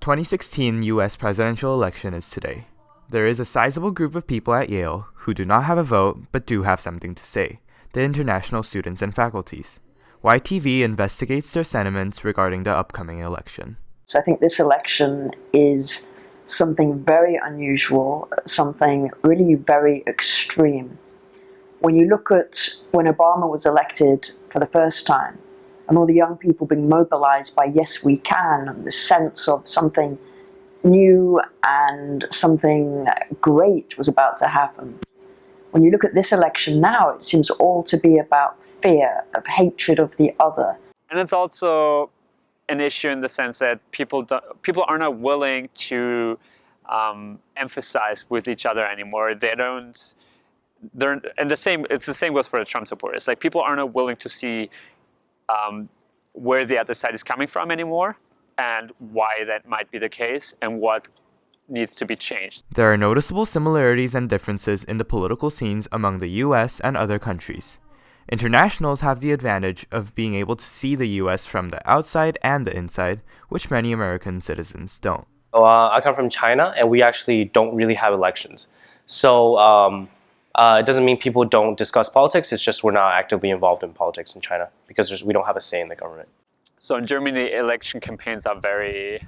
2016 US presidential election is today. There is a sizable group of people at Yale who do not have a vote but do have something to say, the international students and faculties. YTV investigates their sentiments regarding the upcoming election. So I think this election is something very unusual, something really very extreme. When you look at when Obama was elected for the first time, and all the young people being mobilized by Yes We Can, and the sense of something new and something great was about to happen. When you look at this election now, it seems all to be about fear, of hatred of the other. And it's also an issue in the sense that people are not willing to emphasize with each other anymore. It's the same goes for the Trump supporters. Like, people are not willing to see where the other side is coming from anymore, and why that might be the case, and what needs to be changed. There are noticeable similarities and differences in the political scenes among the US and other countries. Internationals have the advantage of being able to see the US from the outside and the inside, which many American citizens don't. I come from China, and we actually don't really have elections. So it doesn't mean people don't discuss politics, it's just we're not actively involved in politics in China because we don't have a say in the government. So in Germany, election campaigns are a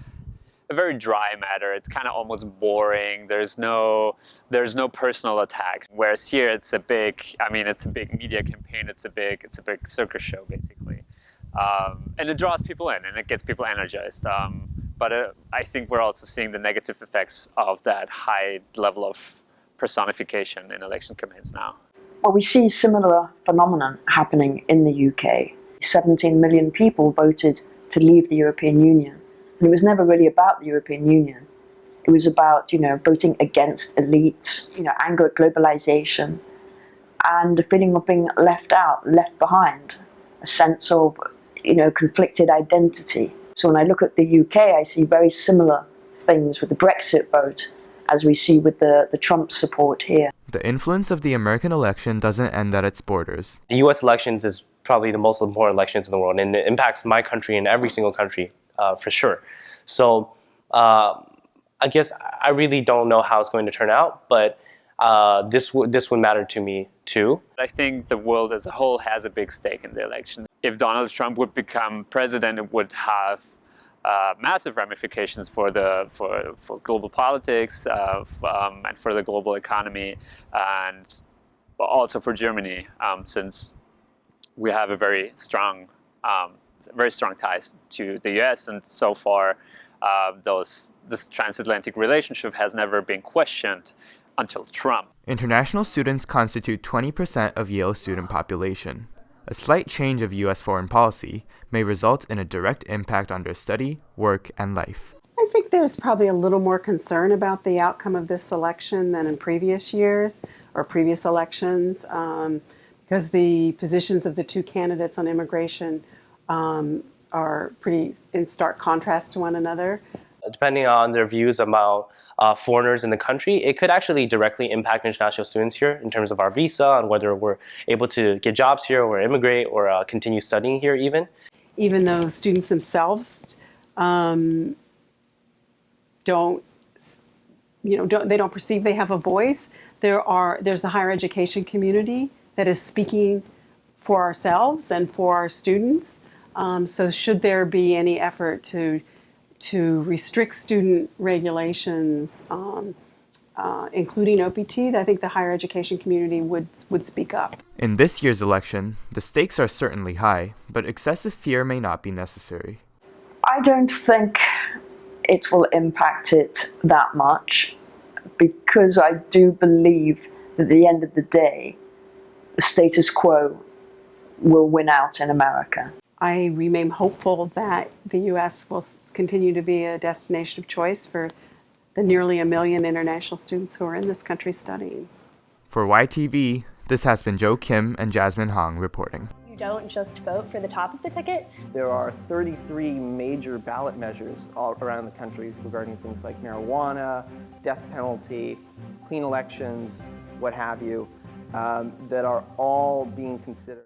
very dry matter. It's kind of almost boring. There's no personal attacks. Whereas here, it's a big media campaign. It's a big circus show, basically, and it draws people in and it gets people energized. But I think we're also seeing the negative effects of that high level of personification in election campaigns now. Well, we see similar phenomenon happening in the UK. 17 million people voted to leave the European Union. And it was never really about the European Union. It was about, voting against elites, anger at globalization, and a feeling of being left out, left behind, a sense of, conflicted identity. So when I look at the UK, I see very similar things with the Brexit vote as we see with the Trump support here. The influence of the American election doesn't end at its borders. The US elections is probably the most important elections in the world, and it impacts my country and every single country for sure. So I guess I really don't know how it's going to turn out, but this would matter to me too. I think the world as a whole has a big stake in the election. If Donald Trump would become president, it would have massive ramifications for global politics and for the global economy, and also for Germany, since we have a very strong ties to the US, and so far this transatlantic relationship has never been questioned until Trump. International students constitute 20% of Yale's student population. A slight change of US foreign policy may result in a direct impact on their study, work, and life. I think there's probably a little more concern about the outcome of this election than in previous years or previous elections, because the positions of the two candidates on immigration are pretty in stark contrast to one another. Depending on their views about foreigners in the country, it could actually directly impact international students here in terms of our visa, on whether we're able to get jobs here or immigrate or continue studying here even. Even though students themselves don't perceive they have a voice, there's the higher education community that is speaking for ourselves and for our students. So should there be any effort to restrict student regulations, including OPT, I think the higher education community would speak up. In this year's election, the stakes are certainly high, but excessive fear may not be necessary. I don't think it will impact it that much, because I do believe that at the end of the day, the status quo will win out in America. I remain hopeful that the U.S. will continue to be a destination of choice for the nearly 1 million international students who are in this country studying. For YTV, this has been Kim and Jasmine Hong reporting. You don't just vote for the top of the ticket. There are 33 major ballot measures all around the country regarding things like marijuana, death penalty, clean elections, what have you, that are all being considered.